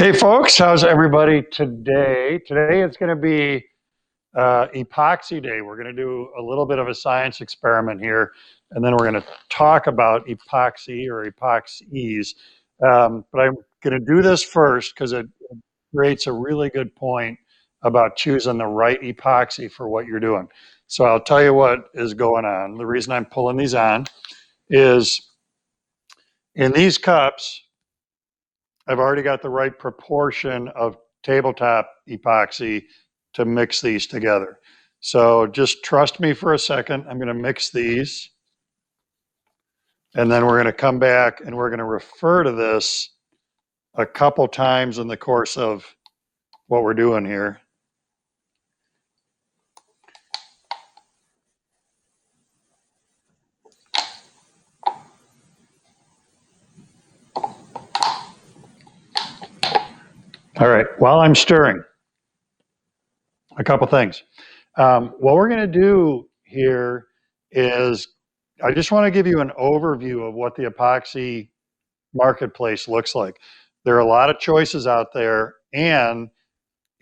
Hey folks, how's everybody today? Today it's going to be Epoxy Day. We're going to do a little bit of a science experiment here, and then we're going to talk about epoxy or epoxies. But I'm going to do this first because it creates a really good point about choosing the right epoxy for what you're doing. So I'll tell you what is going on. The reason I'm pulling these on is in these cups, I've already got the right proportion of tabletop epoxy to mix these together. So just trust me for a second. I'm going to mix these, and then we're going to come back and we're going to refer to this a couple times in the course of what we're doing here. All right, while I'm stirring, a couple things. What we're going to do here is I just want to give you an overview of what the epoxy marketplace looks like. There are a lot of choices out there, and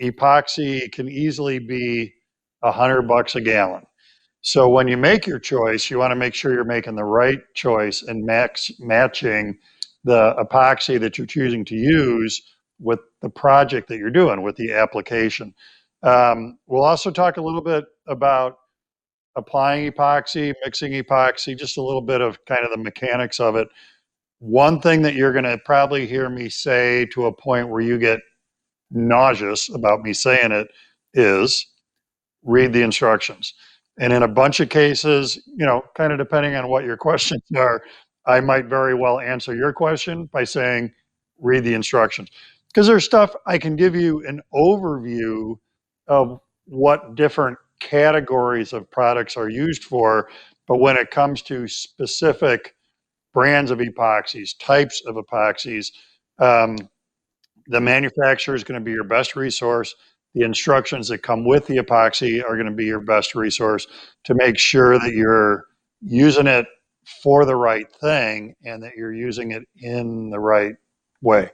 epoxy can easily be $100 a gallon. So when you make your choice, you want to make sure you're making the right choice and matching the epoxy that you're choosing to use with the project that you're doing, with the application. We'll also talk a little bit about applying epoxy, mixing epoxy, just a little bit of kind of the mechanics of it. One thing that you're going to probably hear me say to a point where you get nauseous about me saying it is read the instructions. And in a bunch of cases, you know, kind of depending on what your questions are, I might very well answer your question by saying read the instructions. Because there's stuff I can give you an overview of what different categories of products are used for, but when it comes to specific brands of epoxies, types of epoxies, the manufacturer is going to be your best resource. The instructions that come with the epoxy are going to be your best resource to make sure that you're using it for the right thing and that you're using it in the right way.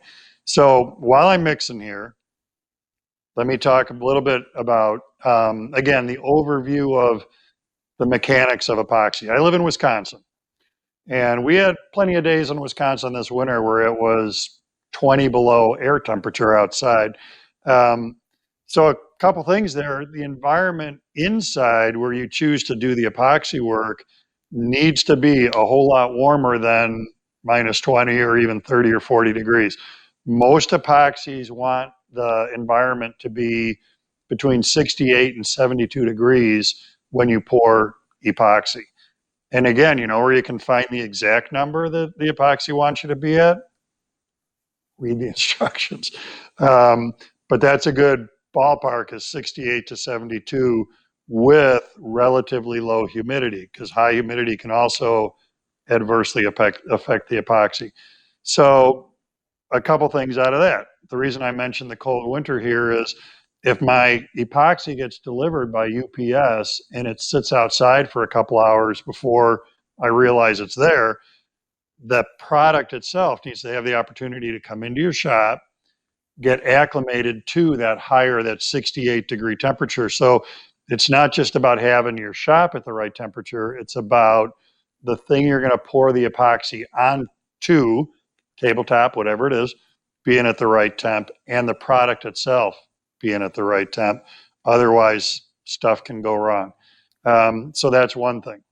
So while I'm mixing here, let me talk a little bit about, again, the overview of the mechanics of epoxy. I live in Wisconsin, and we had plenty of days in Wisconsin this winter where it was 20 below air temperature outside. So a couple things there. The environment inside where you choose to do the epoxy work needs to be a whole lot warmer than minus 20 or even 30 or 40 degrees. Most epoxies want the environment to be between 68 and 72 degrees when you pour epoxy. And again, you know where you can find the exact number that the epoxy wants you to be at? Read the instructions. But that's a good ballpark, is 68 to 72 with relatively low humidity, because high humidity can also adversely affect the epoxy. So a couple things out of that. The reason I mentioned the cold winter here is if my epoxy gets delivered by UPS and it sits outside for a couple hours before I realize it's there, the product itself needs to have the opportunity to come into your shop, get acclimated to that higher, that 68-degree temperature. So it's not just about having your shop at the right temperature, it's about the thing you're going to pour the epoxy onto, tabletop, whatever it is, being at the right temp, and the product itself being at the right temp. Otherwise, stuff can go wrong. So that's one thing.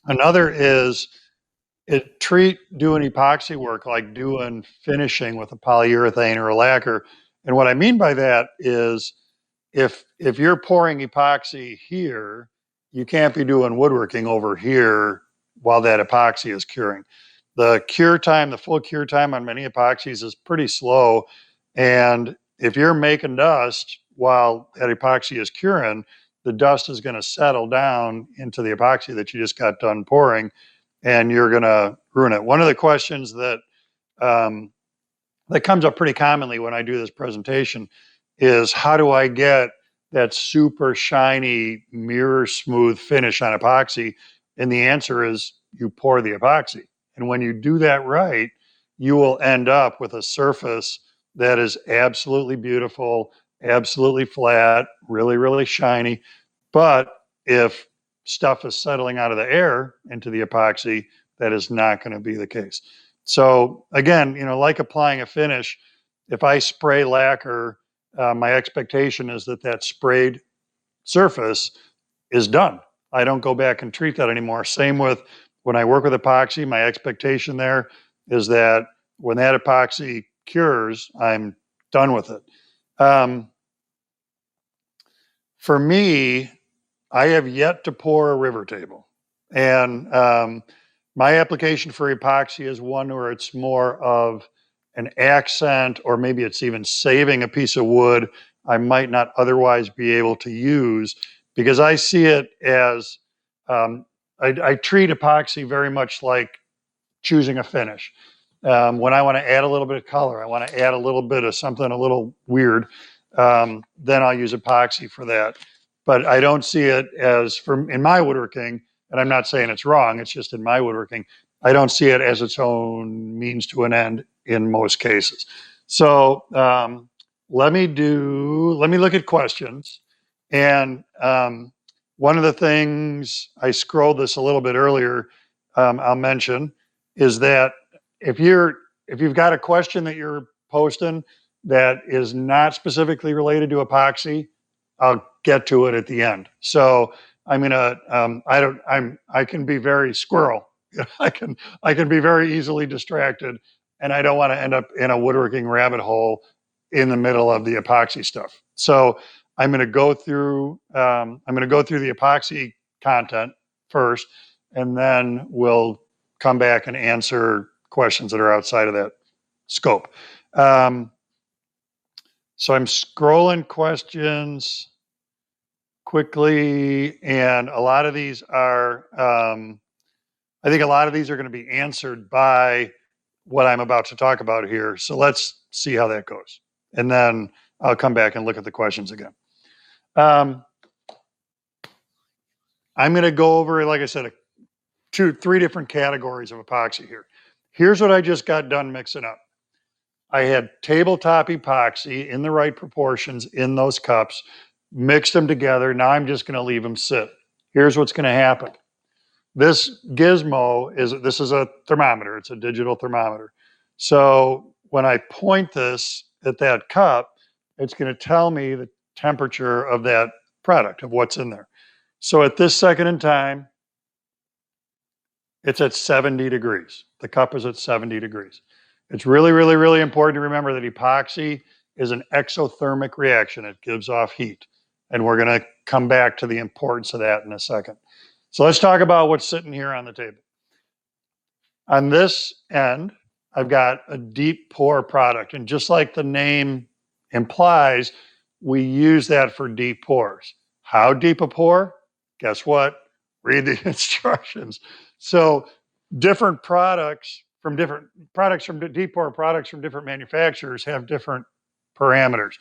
Another is treat doing epoxy work like doing finishing with a polyurethane or a lacquer. And what I mean by that is if you're pouring epoxy here, you can't be doing woodworking over here while that epoxy is curing. The cure time, the full cure time on many epoxies is pretty slow. And if you're making dust while that epoxy is curing, the dust is going to settle down into the epoxy that you just got done pouring, and you're going to ruin it. One of the questions that that comes up pretty commonly when I do this presentation is, how do I get that super shiny, mirror smooth finish on epoxy? And the answer is you pour the epoxy. And when you do that right, you will end up with a surface that is absolutely beautiful, absolutely flat, really, really shiny. But if stuff is settling out of the air into the epoxy, that is not going to be the case. So again, like applying a finish, if I spray lacquer, my expectation is that that sprayed surface is done. I don't go back and treat that anymore. Same with when I work with epoxy, my expectation there is that when that epoxy cures, I'm done with it. For me, I have yet to pour a river table. And my application for epoxy is one where it's more of an accent, or maybe it's even saving a piece of wood I might not otherwise be able to use, because I see it as I treat epoxy very much like choosing a finish. When I want to add a little bit of color, I want to add a little bit of something a little weird, then I'll use epoxy for that. But I don't see it as, in my woodworking, and I'm not saying it's wrong, it's just in my woodworking, I don't see it as its own means to an end in most cases. So let me look at questions. And one of the things, I scrolled this a little bit earlier, I'll mention, is that if you've got a question that you're posting that is not specifically related to epoxy, I'll get to it at the end. So I'm gonna I can be very squirrel. I can be very easily distracted, and I don't want to end up in a woodworking rabbit hole in the middle of the epoxy stuff. So I'm going to go through the epoxy content first, and then we'll come back and answer questions that are outside of that scope. So I'm scrolling questions quickly, and a lot of these are, I think a lot of these are going to be answered by what I'm about to talk about here. So let's see how that goes. And then I'll come back and look at the questions again. I'm going to go over, like I said, three different categories of epoxy here. Here's what I just got done mixing up. I had tabletop epoxy in the right proportions in those cups, mixed them together. Now I'm just going to leave them sit. Here's what's going to happen. This gizmo this is a thermometer. It's a digital thermometer. So when I point this at that cup, it's going to tell me the temperature of that product, of what's in there. So at this second in time, it's at 70 degrees. The cup is at 70 degrees. It's really, really, really important to remember that epoxy is an exothermic reaction. It gives off heat. And we're going to come back to the importance of that in a second. So let's talk about what's sitting here on the table. On this end, I've got a deep pour product. And just like the name implies, we use that for deep pours. How deep a pour? Guess what? Read the instructions. So different products from deep pour products from different manufacturers have different parameters.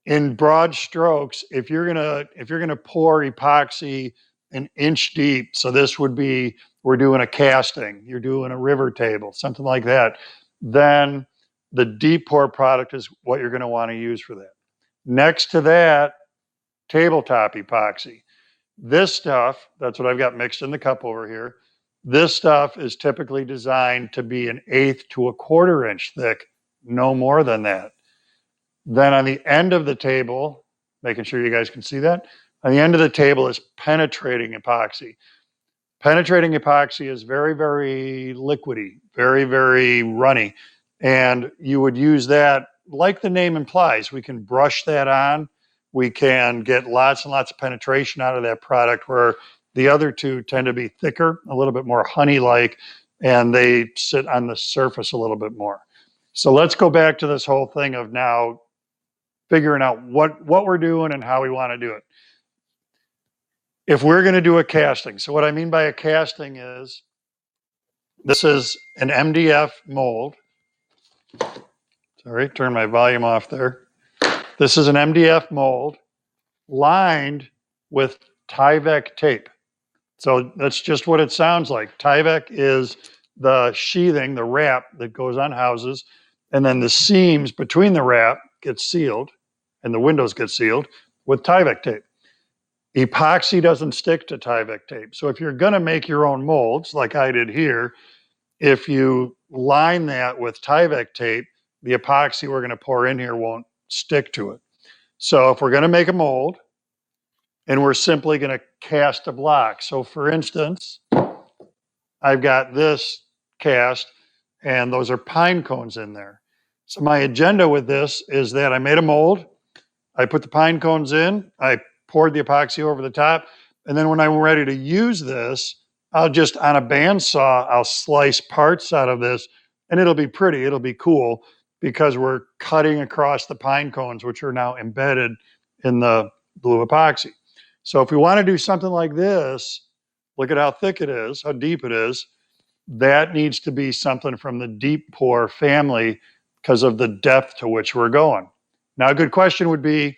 In broad strokes, if you're gonna pour epoxy an inch deep, so this would be, we're doing a casting, you're doing a river table, something like that, then the deep pour product is what you're going to want to use for that. Next to that, tabletop epoxy. This stuff, that's what I've got mixed in the cup over here. This stuff is typically designed to be 1/8 to 1/4 inch thick, no more than that. Then on the end of the table, making sure you guys can see that, on the end of the table is penetrating epoxy. Penetrating epoxy is very, very liquidy, very, very runny. And you would use that, like the name implies, we can brush that on. We can get lots and lots of penetration out of that product, where the other two tend to be thicker, a little bit more honey-like, and they sit on the surface a little bit more. So let's go back to this whole thing of now figuring out what we're doing and how we want to do it. If we're going to do a casting, so what I mean by a casting is, this is an MDF mold. Sorry, turn my volume off there. This is an MDF mold lined with Tyvek tape. So that's just what it sounds like. Tyvek is the sheathing, the wrap that goes on houses. And then the seams between the wrap get sealed and the windows get sealed with Tyvek tape. Epoxy doesn't stick to Tyvek tape. So if you're going to make your own molds, like I did here, if you line that with Tyvek tape, the epoxy we're going to pour in here won't stick to it. So if we're going to make a mold and we're simply going to cast a block. So for instance, I've got this cast and those are pine cones in there. So my agenda with this is that I made a mold, I put the pine cones in, I poured the epoxy over the top, and then when I'm ready to use this, I'll just, on a bandsaw, I'll slice parts out of this, and it'll be pretty, it'll be cool, because we're cutting across the pine cones, which are now embedded in the blue epoxy. So if we want to do something like this, look at how thick it is, how deep it is. That needs to be something from the deep pour family because of the depth to which we're going. Now, a good question would be,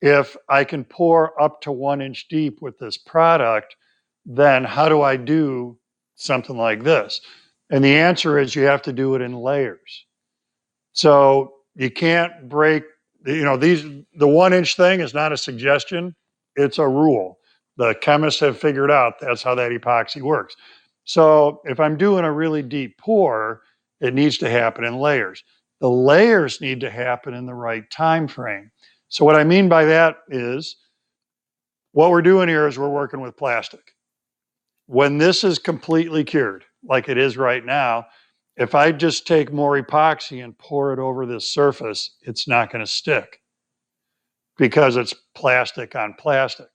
if I can pour up to 1 inch deep with this product, then how do I do something like this? And the answer is you have to do it in layers. So you can't break, the 1 inch thing is not a suggestion, it's a rule. The chemists have figured out that's how that epoxy works. So if I'm doing a really deep pour, it needs to happen in layers. The layers need to happen in the right time frame. So what I mean by that is, what we're doing here is we're working with plastic. When this is completely cured, like it is right now, if I just take more epoxy and pour it over this surface, it's not going to stick because it's plastic on plastic.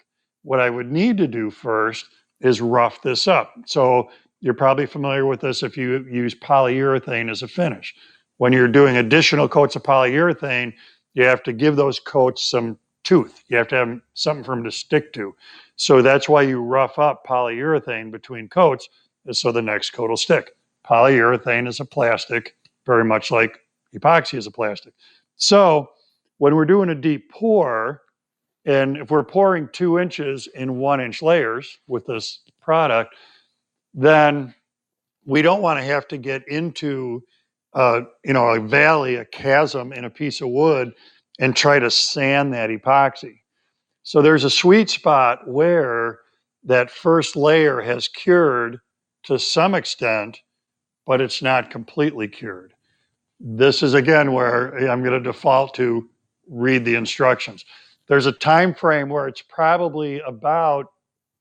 What I would need to do first is rough this up. So you're probably familiar with this if you use polyurethane as a finish. When you're doing additional coats of polyurethane, you have to give those coats some tooth. You have to have something for them to stick to. So that's why you rough up polyurethane between coats, is so the next coat will stick. Polyurethane is a plastic, very much like epoxy is a plastic. So when we're doing a deep pour, and if we're pouring 2 inches in 1 inch layers with this product, then we don't want to have to get into a valley, a chasm in a piece of wood and try to sand that epoxy. So there's a sweet spot where that first layer has cured to some extent, but it's not completely cured. This is again where I'm going to default to read the instructions. There's a time frame where it's probably about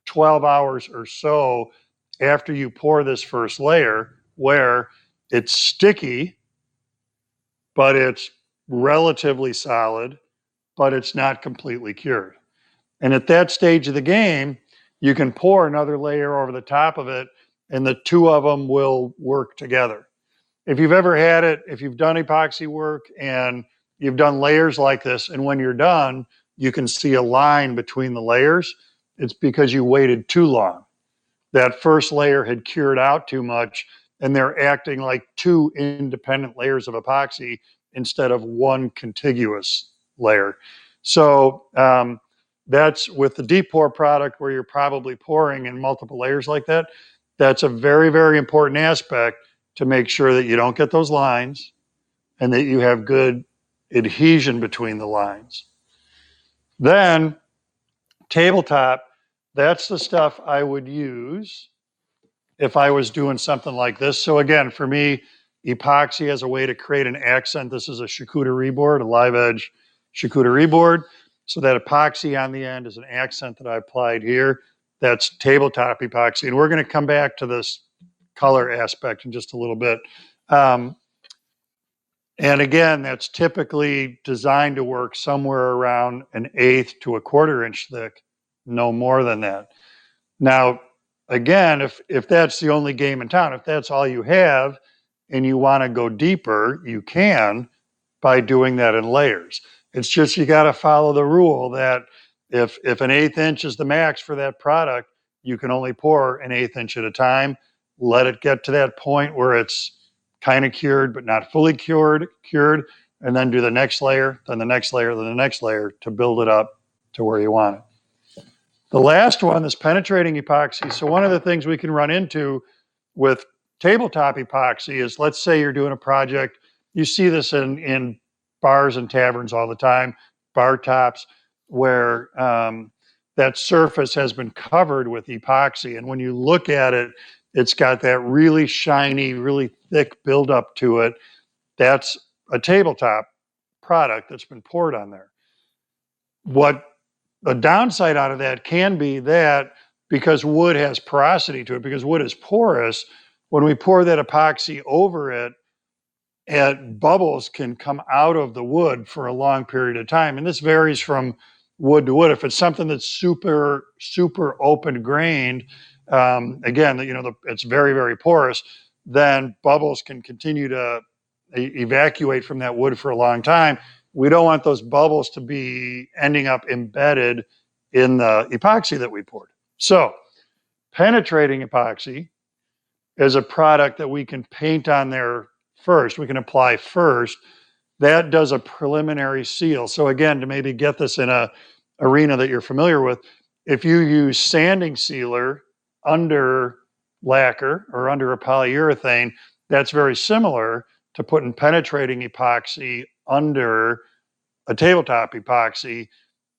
12 hours or so after you pour this first layer where it's sticky, but it's relatively solid, but it's not completely cured. And at that stage of the game, you can pour another layer over the top of it and the two of them will work together. If you've ever had it, if you've done epoxy work and you've done layers like this, and when you're done, you can see a line between the layers, it's because you waited too long. That first layer had cured out too much, and they're acting like two independent layers of epoxy instead of one contiguous layer. So that's with the deep pour product where you're probably pouring in multiple layers like that. That's a very, very important aspect to make sure that you don't get those lines and that you have good adhesion between the lines. Then tabletop, that's the stuff I would use if I was doing something like this. So again, for me, epoxy as a way to create an accent. This is a charcuterie board, a live edge charcuterie board. So that epoxy on the end is an accent that I applied here. That's tabletop epoxy. And we're going to come back to this color aspect in just a little bit. And again, that's typically designed to work somewhere around 1/8 to 1/4 inch thick, no more than that. Now, again, if that's the only game in town, if that's all you have and you want to go deeper, you can by doing that in layers. It's just you got to follow the rule that if 1/8 inch is the max for that product, you can only pour 1/8 inch at a time. Let it get to that point where it's kind of cured but not fully cured, and then do the next layer, then the next layer, then the next layer to build it up to where you want it. The last one is penetrating epoxy. So one of the things we can run into with tabletop epoxy is, let's say you're doing a project You see this in bars and taverns all the time, bar tops, where that surface has been covered with epoxy. And when you look at it, it's got that really shiny, really thick buildup to it. That's a tabletop product that's been poured on there. What the downside out of that can be that because wood has porosity to it, because wood is porous, when we pour that epoxy over it, and bubbles can come out of the wood for a long period of time. And this varies from wood to wood. If it's something that's super, super open grained, again, it's very, very porous, then bubbles can continue to evacuate from that wood for a long time. We don't want those bubbles to be ending up embedded in the epoxy that we poured. So penetrating epoxy is a product that we can paint on there first. We can apply first. That does a preliminary seal. So again, to maybe get this in a arena that you're familiar with, if you use sanding sealer under lacquer or under a polyurethane, that's very similar to putting penetrating epoxy under a tabletop epoxy.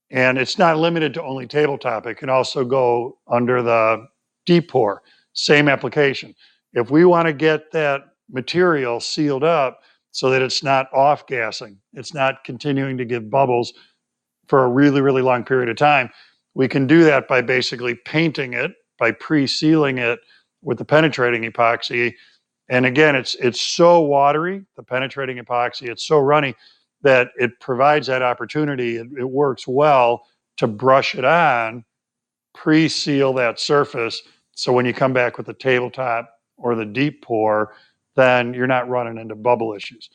And it's not limited to only tabletop. It can also go under the deep pour, same application. If we want to get that material sealed up so that it's not off-gassing, it's not continuing to give bubbles for a really, really long period of time, we can do that by basically painting it, by pre-sealing it with the penetrating epoxy. And again, it's so watery, the penetrating epoxy, it's so runny that it provides that opportunity. It works well to brush it on, pre-seal that surface. So when you come back with the tabletop or the deep pour, then you're not running into bubble issues.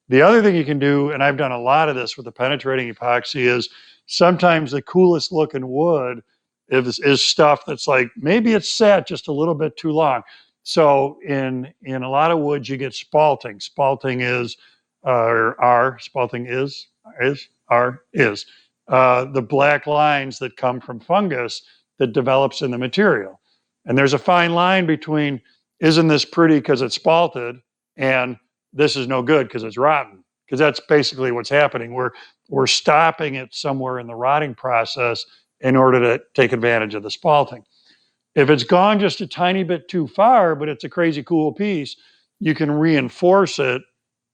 The other thing you can do, and I've done a lot of this with the penetrating epoxy, is sometimes the coolest looking wood is stuff that's like, maybe it's sat just a little bit too long. So in a lot of woods, you get spalting. Spalting is the black lines that come from fungus that develops in the material. And there's a fine line between, isn't this pretty because it's spalted, and this is no good because it's rotten. Because that's basically what's happening. We're stopping it somewhere in the rotting process in order to take advantage of the spalting. If it's gone just a tiny bit too far, but it's a crazy cool piece, you can reinforce it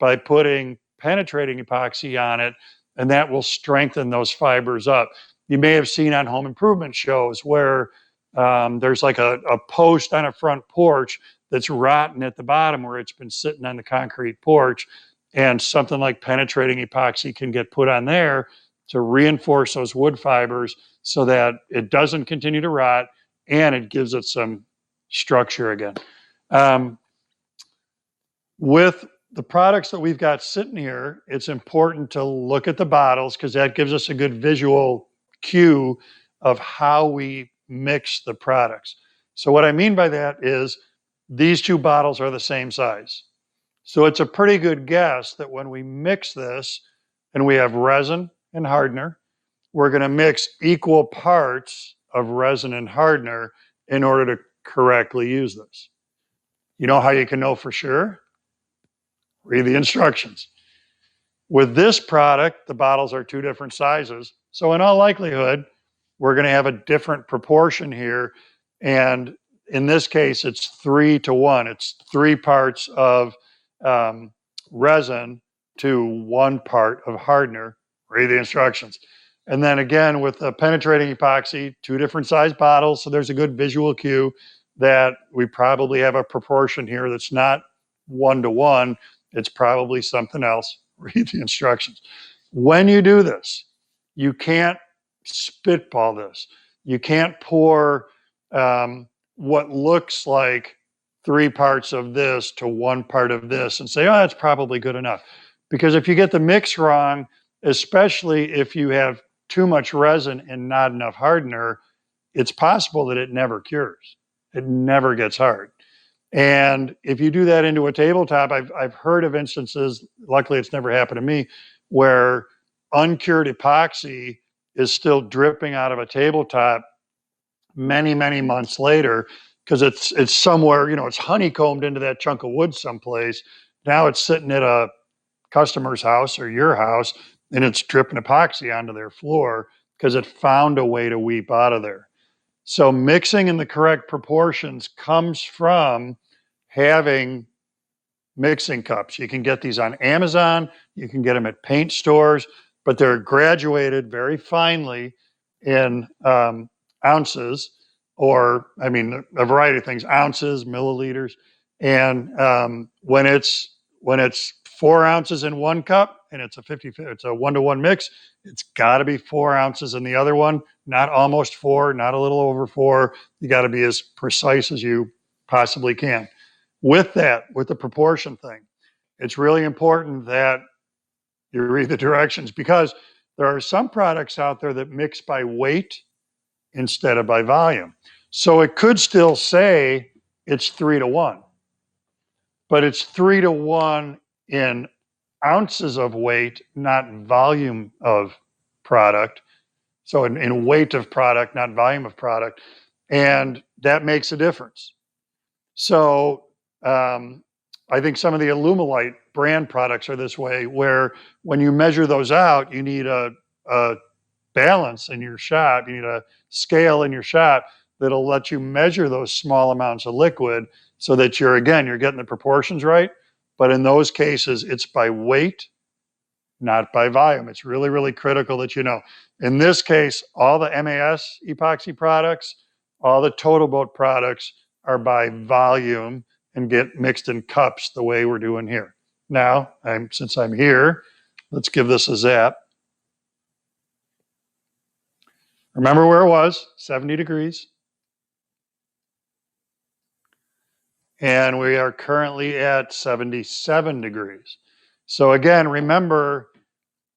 by putting penetrating epoxy on it, and that will strengthen those fibers up. You may have seen on home improvement shows where there's like a post on a front porch that's rotten at the bottom where it's been sitting on the concrete porch, and something like penetrating epoxy can get put on there to reinforce those wood fibers so that it doesn't continue to rot and it gives it some structure again. With the products that we've got sitting here, it's important to look at the bottles because that gives us a good visual cue of how we mix the products. So what I mean by that is these two bottles are the same size. So it's a pretty good guess that when we mix this and we have resin and hardener, we're going to mix equal parts of resin and hardener in order to correctly use this. You know how you can know for sure? Read the instructions. With this product, the bottles are two different sizes. So in all likelihood, we're going to have a different proportion here. And in this case, it's 3-to-1. It's 3 parts of resin to 1 part of hardener. Read the instructions. And then again, with the penetrating epoxy, 2 different size bottles. So there's a good visual cue that we probably have a proportion here that's not 1-to-1. It's probably something else. Read the instructions. When you do this, you can't spitball this. You can't pour what looks like 3 parts of this to 1 part of this and say, oh, that's probably good enough. Because if you get the mix wrong, especially if you have too much resin and not enough hardener, it's possible that it never cures. It never gets hard. And if you do that into a tabletop, I've heard of instances, luckily it's never happened to me, where uncured epoxy is still dripping out of a tabletop many, many months later because it's somewhere, it's honeycombed into that chunk of wood someplace. Now it's sitting at a customer's house or your house, and it's dripping epoxy onto their floor because it found a way to weep out of there. So mixing in the correct proportions comes from having mixing cups. You can get these on Amazon, you can get them at paint stores, but they're graduated very finely in ounces, or I mean a variety of things, ounces, milliliters. And when it's 4 ounces in one cup and it's a 50, it's a 1-to-1 mix, it's got to be 4 ounces in the other one, not almost 4, not a little over 4. You got to be as precise as you possibly can. With that, with the proportion thing, it's really important that you read the directions, because there are some products out there that mix by weight instead of by volume. So it could still say it's 3-to-1, but it's 3-to-1 in ounces of weight, not volume of product. So in weight of product, not volume of product. And that makes a difference. So I think some of the Alumilite brand products are this way, where when you measure those out, you need a balance in your shop, you need a scale in your shop that'll let you measure those small amounts of liquid so that you're getting the proportions right. But in those cases, it's by weight, not by volume. It's really, really critical that you know. In this case, all the MAS epoxy products, all the Total Boat products are by volume and get mixed in cups the way we're doing here. Now, since I'm here, let's give this a zap. Remember where it was, 70 degrees. And we are currently at 77 degrees. So again, remember,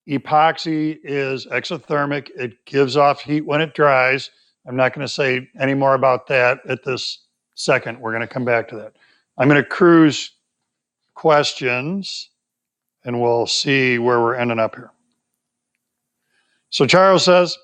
epoxy is exothermic. It gives off heat when it dries. I'm not going to say any more about that at this second. We're going to come back to that. I'm going to cruise questions, and we'll see where we're ending up here. So Charles says,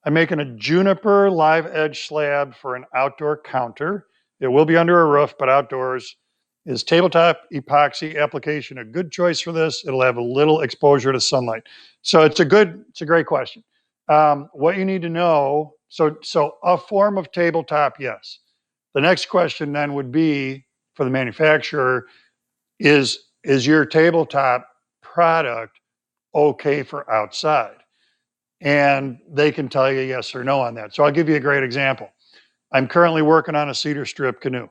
I'm making a juniper live edge slab for an outdoor counter. It will be under a roof, but outdoors. Is tabletop epoxy application a good choice for this? It'll have a little exposure to sunlight. So it's a great question. What you need to know, so a form of tabletop, yes. The next question then would be for the manufacturer, is your tabletop product okay for outside? And they can tell you yes or no on that. So I'll give you a great example. I'm currently working on a cedar strip canoe,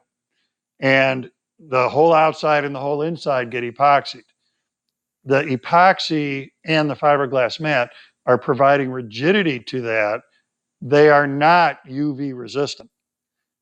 and the whole outside and the whole inside get epoxied. The epoxy and the fiberglass mat are providing rigidity to that. They are not UV resistant.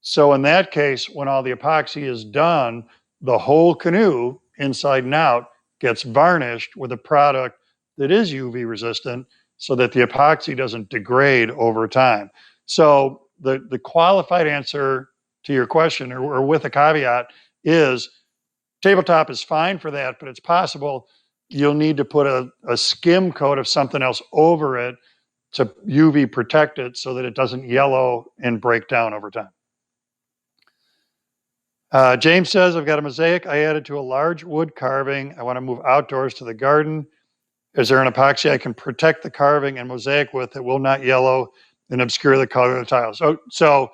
So in that case, when all the epoxy is done, the whole canoe, inside and out, gets varnished with a product that is UV resistant so that the epoxy doesn't degrade over time. So the qualified answer to your question, or with a caveat, is tabletop is fine for that, but it's possible you'll need to put a skim coat of something else over it to UV protect it so that it doesn't yellow and break down over time. James says, I've got a mosaic I added to a large wood carving. I want to move outdoors to the garden. Is there an epoxy I can protect the carving and mosaic with that will not yellow and obscure the color of the tiles? So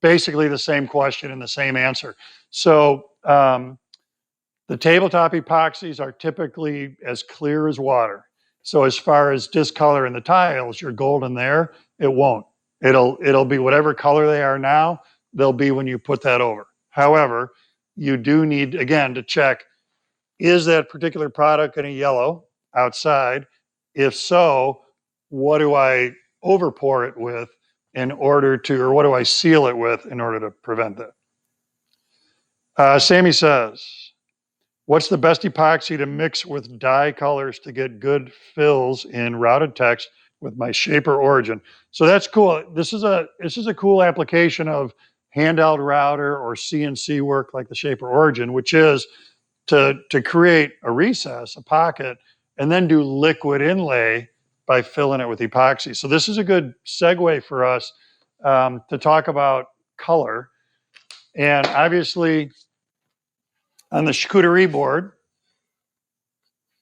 basically the same question and the same answer. So the tabletop epoxies are typically as clear as water. So as far as discolor in the tiles, your golden there, it won't. It'll be whatever color they are now, they'll be when you put that over. However, you do need, again, to check, is that particular product going to yellow outside? If so, what do I overpour it with in order to, or what do I seal it with in order to prevent that? Sammy says, what's the best epoxy to mix with dye colors to get good fills in routed text with my shaper origin? So that's cool. This is a cool application of handheld router or CNC work like the shaper origin, which is to create a recess, a pocket, and then do liquid inlay by filling it with epoxy. So this is a good segue for us to talk about color. And obviously on the charcuterie board,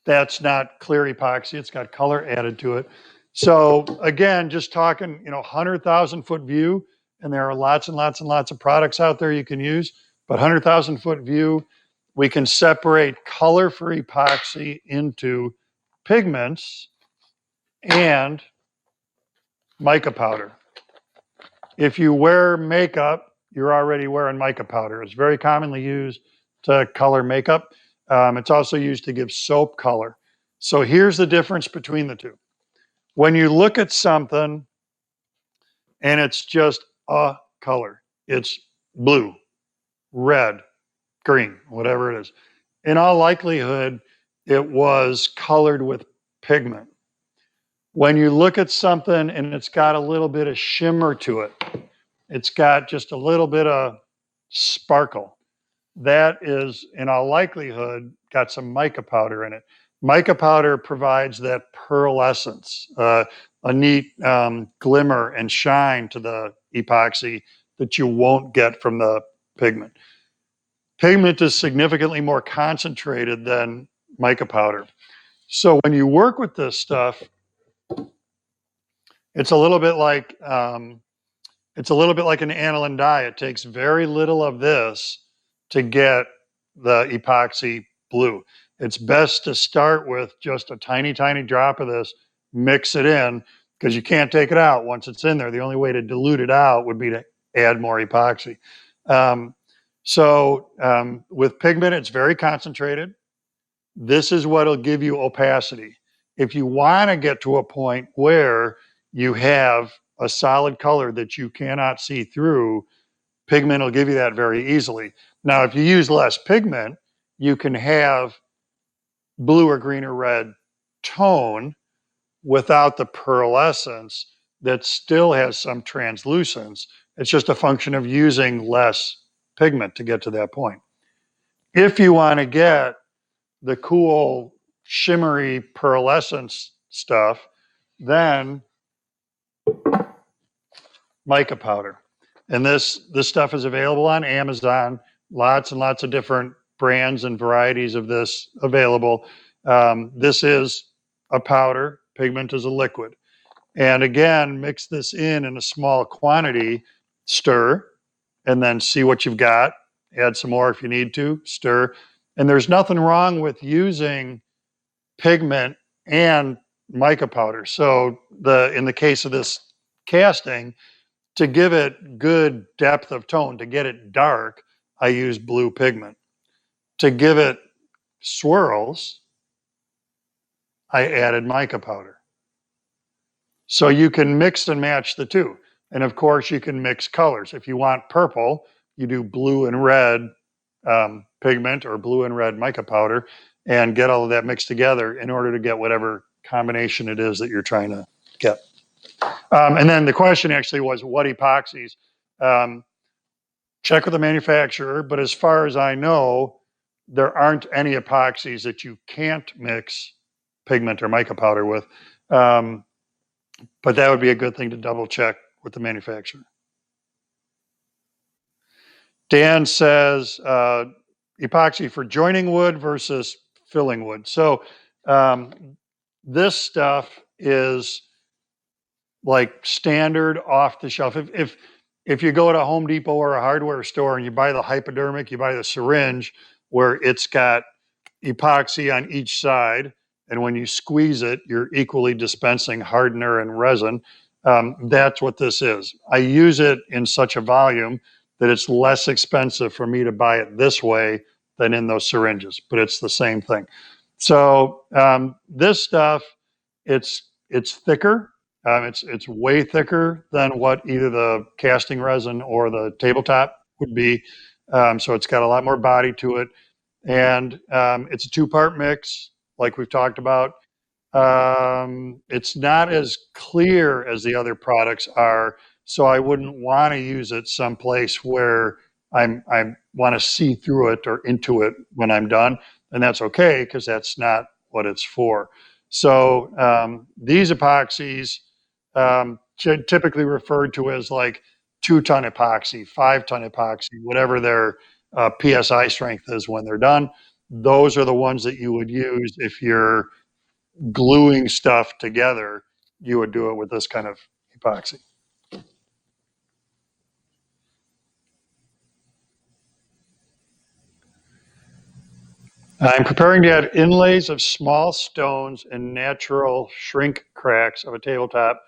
That's not clear epoxy. It's got color added to it. So again, just talking, 100,000 foot view, and there are lots and lots and lots of products out there you can use, but 100,000 foot view, we can separate color for epoxy into pigments and mica powder. If you wear makeup, you're already wearing mica powder. It's very commonly used to color makeup. It's also used to give soap color. So here's the difference between the two. When you look at something and it's just a color, it's blue, red, green, whatever it is. In all likelihood, it was colored with pigment. When you look at something and it's got a little bit of shimmer to it, it's got just a little bit of sparkle, that is, in all likelihood, got some mica powder in it. Mica powder provides that pearlescence, a neat glimmer and shine to the epoxy that you won't get from the pigment. Pigment is significantly more concentrated than mica powder. So when you work with this stuff, it's a little bit like an aniline dye. It takes very little of this to get the epoxy blue. It's best to start with just a tiny, tiny drop of this, mix it in, because you can't take it out once it's in there. The only way to dilute it out would be to add more epoxy. With pigment, it's very concentrated. This is what'll give you opacity. If you want to get to a point where you have a solid color that you cannot see through, pigment will give you that very easily. Now, if you use less pigment, you can have blue or green or red tone without the pearlescence that still has some translucence. It's just a function of using less pigment to get to that point. If you want to get the cool, shimmery pearlescence stuff, then mica powder. And this stuff is available on Amazon. Lots and lots of different brands and varieties of this available. This is a powder. Pigment is a liquid. And again, mix this in a small quantity, stir, and then see what you've got. Add some more if you need to, stir. And there's nothing wrong with using pigment and mica powder. So in the case of this casting, to give it good depth of tone, to get it dark, I use blue pigment. To give it swirls, I added mica powder. So you can mix and match the two. And of course, you can mix colors. If you want purple, you do blue and red pigment or blue and red mica powder and get all of that mixed together in order to get whatever combination it is that you're trying to get. And then the question actually was, what epoxies? Check with the manufacturer, but as far as I know, there aren't any epoxies that you can't mix pigment or mica powder with. But that would be a good thing to double check with the manufacturer. Dan says, epoxy for joining wood versus filling wood. So this stuff is like standard off the shelf. If you go to Home Depot or a hardware store and you buy the hypodermic, you buy the syringe where it's got epoxy on each side, and when you squeeze it, you're equally dispensing hardener and resin. That's what this is. I use it in such a volume that it's less expensive for me to buy it this way than in those syringes, but it's the same thing. So this stuff, it's thicker. It's way thicker than what either the casting resin or the tabletop would be. So it's got a lot more body to it. And it's a two-part mix, like we've talked about. It's not as clear as the other products are, so I wouldn't want to use it someplace where I want to see through it or into it when I'm done. And that's okay, because that's not what it's for. So these epoxies, typically referred to as like 2-ton epoxy, 5-ton epoxy, whatever their PSI strength is when they're done. those are the ones that you would use if you're gluing stuff together. You would do it with this kind of epoxy. I'm preparing to add inlays of small stones and natural shrink cracks of a tabletop.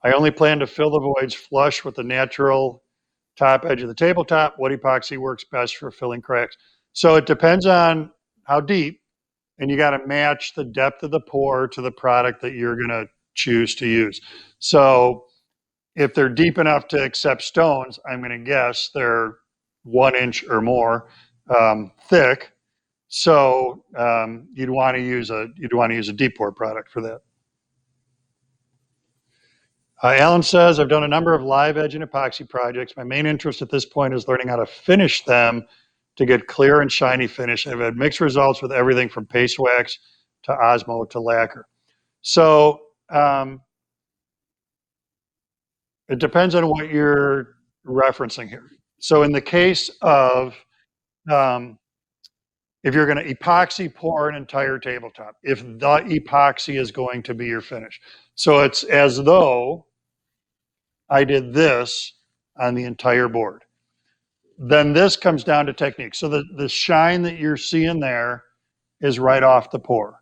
I only plan to fill the voids flush with the natural top edge of the tabletop. What epoxy works best for filling cracks? So it depends on how deep, and you got to match the depth of the pour to the product that you're going to choose to use. So if they're deep enough to accept stones, I'm going to guess they're 1 inch or more thick. So you'd want to use a deep pour product for that. Alan says, I've done a number of live edge and epoxy projects. My main interest at this point is learning how to finish them to get clear and shiny finish. I've had mixed results with everything from paste wax to Osmo to lacquer. So it depends on what you're referencing here. So in the case of if you're going to epoxy pour an entire tabletop, if the epoxy is going to be your finish. So it's as though I did this on the entire board. Then this comes down to technique. So the shine that you're seeing there is right off the pour.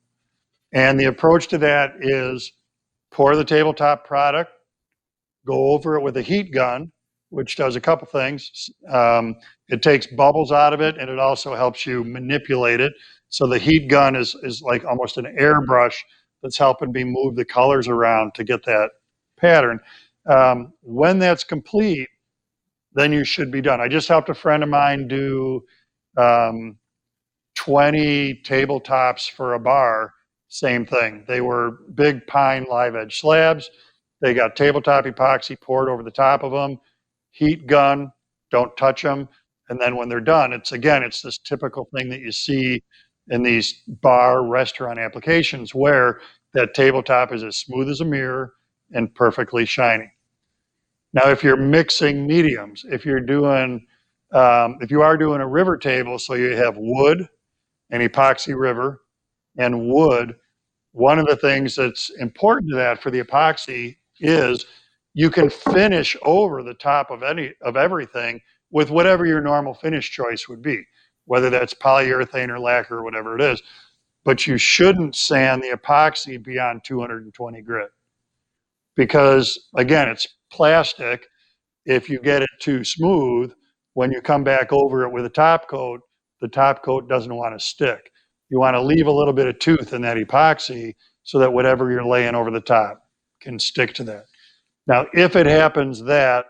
And the approach to that is pour the tabletop product, go over it with a heat gun, which does a couple things. It takes bubbles out of it, and it also helps you manipulate it. So the heat gun is like almost an airbrush that's helping me move the colors around to get that pattern. When that's complete, then you should be done. I just helped a friend of mine do 20 tabletops for a bar. Same thing. They were big pine live edge slabs. They got tabletop epoxy poured over the top of them, heat gun, don't touch them. And then when they're done, it's this typical thing that you see in these bar restaurant applications where that tabletop is as smooth as a mirror and perfectly shiny. Now, if you're mixing mediums, if you are doing a river table, so you have wood and epoxy river and wood, one of the things that's important to that for the epoxy is you can finish over the top of everything with whatever your normal finish choice would be, whether that's polyurethane or lacquer or whatever it is. But you shouldn't sand the epoxy beyond 220 grit because, again, it's plastic. If you get it too smooth, when you come back over it with a top coat, the top coat doesn't want to stick. You want to leave a little bit of tooth in that epoxy so that whatever you're laying over the top can stick to that. Now, if it happens that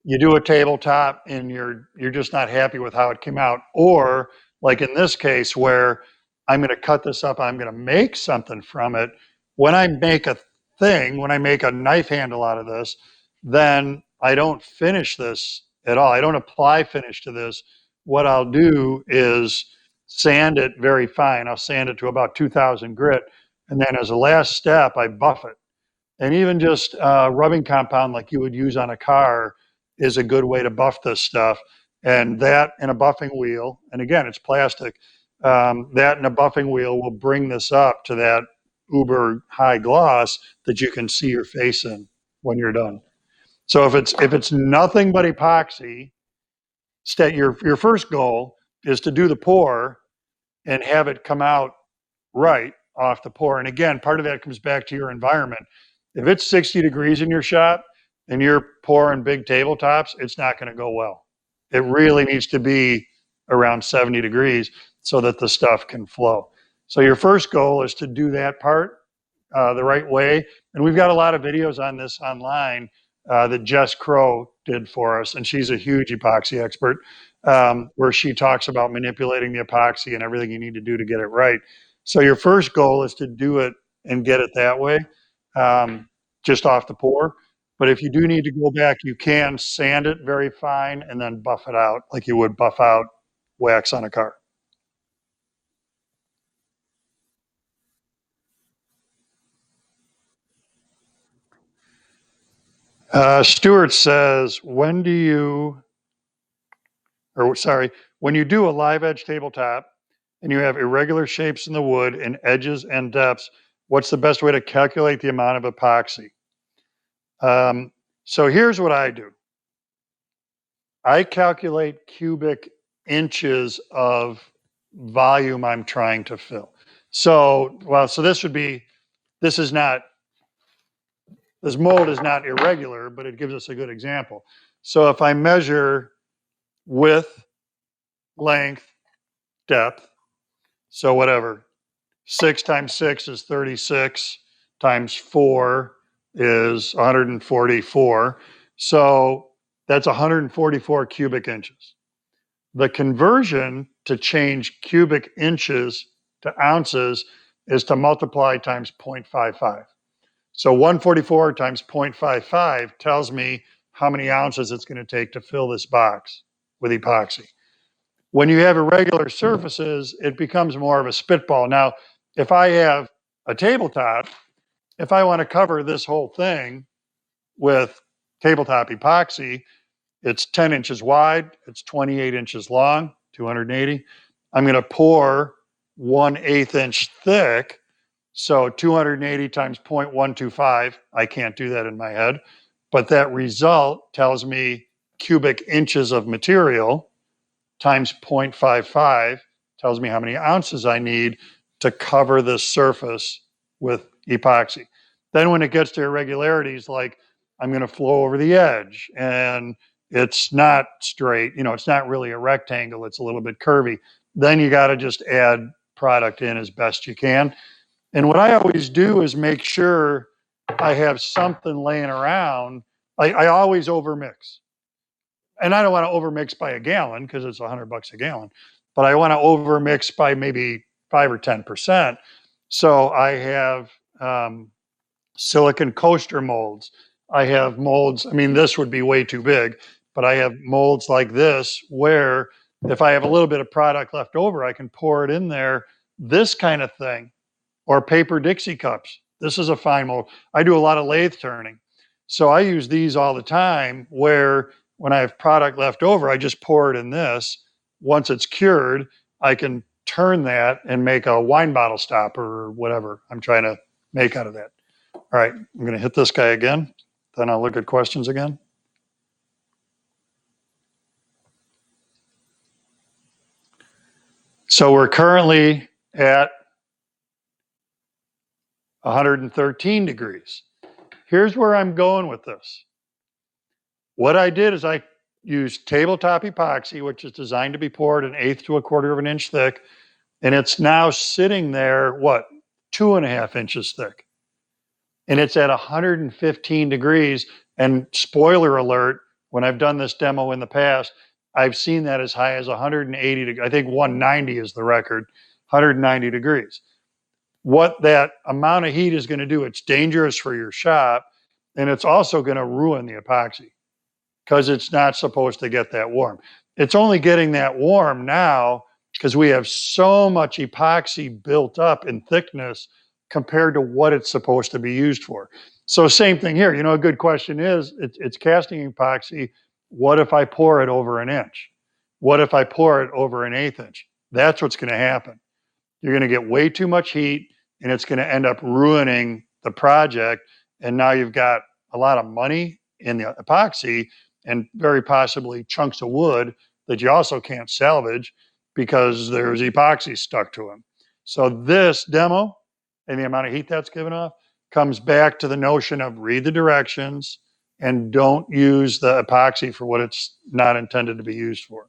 you do a tabletop and you're just not happy with how it came out, or like in this case where I'm going to cut this up, I'm going to make something from it. When I make when I make a knife handle out of this, then I don't finish this at all. I don't apply finish to this. What I'll do is sand it very fine. I'll sand it to about 2000 grit. And then as a last step, I buff it. And even just rubbing compound like you would use on a car is a good way to buff this stuff. And that and a buffing wheel, and again, it's plastic, that and a buffing wheel will bring this up to that uber high gloss that you can see your face in when you're done. So if it's nothing but epoxy, your first goal is to do the pour and have it come out right off the pour. And again, part of that comes back to your environment. If it's 60 degrees in your shop and you're pouring big tabletops, it's not going to go well. It really needs to be around 70 degrees so that the stuff can flow. So your first goal is to do that part the right way. And we've got a lot of videos on this online that Jess Crow did for us, and she's a huge epoxy expert, where she talks about manipulating the epoxy and everything you need to do to get it right. So your first goal is to do it and get it that way, just off the pour. But if you do need to go back, you can sand it very fine and then buff it out like you would buff out wax on a car. Stuart says, when when you do a live edge tabletop and you have irregular shapes in the wood and edges and depths, what's the best way to calculate the amount of epoxy? So here's what I do. I calculate cubic inches of volume I'm trying to fill. So, so this mold is not irregular, but it gives us a good example. So if I measure width, length, depth, so whatever, 6 times 6 is 36, times 4 is 144. So that's 144 cubic inches. The conversion to change cubic inches to ounces is to multiply times 0.55. So 144 times 0.55 tells me how many ounces it's going to take to fill this box with epoxy. When you have irregular surfaces, it becomes more of a spitball. Now, if I have a tabletop, if I want to cover this whole thing with tabletop epoxy, it's 10 inches wide, it's 28 inches long, 280. I'm going to pour 1/8 inch thick, so 280 times 0.125. I can't do that in my head, but that result tells me cubic inches of material times 0.55 tells me how many ounces I need to cover this surface with epoxy. Then when it gets to irregularities, like I'm going to flow over the edge and it's not straight, it's not really a rectangle, it's a little bit curvy, then you got to just add product in as best you can. And what I always do is make sure I have something laying around. I always overmix. And I don't want to overmix by a gallon because it's $100 a gallon, but I want to overmix by maybe 5 or 10%. So I have silicon coaster molds. I have molds. I mean, this would be way too big, but I have molds like this where if I have a little bit of product left over, I can pour it in there, this kind of thing, or paper Dixie cups. This is a fine mold. I do a lot of lathe turning. So I use these all the time where when I have product left over, I just pour it in this. Once it's cured, I can turn that and make a wine bottle stopper or whatever I'm trying to make out of that. All right, I'm going to hit this guy again. Then I'll look at questions again. So we're currently at 113 degrees. Here's where I'm going with this. What I did is I used tabletop epoxy, which is designed to be poured 1/8 to 1/4 of an inch thick. And it's now sitting there, 2.5 inches thick. And it's at 115 degrees. And spoiler alert, when I've done this demo in the past, I've seen that as high as 180. I think 190 is the record, 190 degrees. What that amount of heat is going to do, it's dangerous for your shop, and it's also going to ruin the epoxy because it's not supposed to get that warm. It's only getting that warm now because we have so much epoxy built up in thickness compared to what it's supposed to be used for. So same thing here. A good question is, it's casting epoxy. What if I pour it over 1 inch? What if I pour it over 1/8 inch? That's what's going to happen. You're going to get way too much heat, and it's going to end up ruining the project. And now you've got a lot of money in the epoxy and very possibly chunks of wood that you also can't salvage because there's epoxy stuck to them. So this demo and the amount of heat that's given off comes back to the notion of read the directions and don't use the epoxy for what it's not intended to be used for.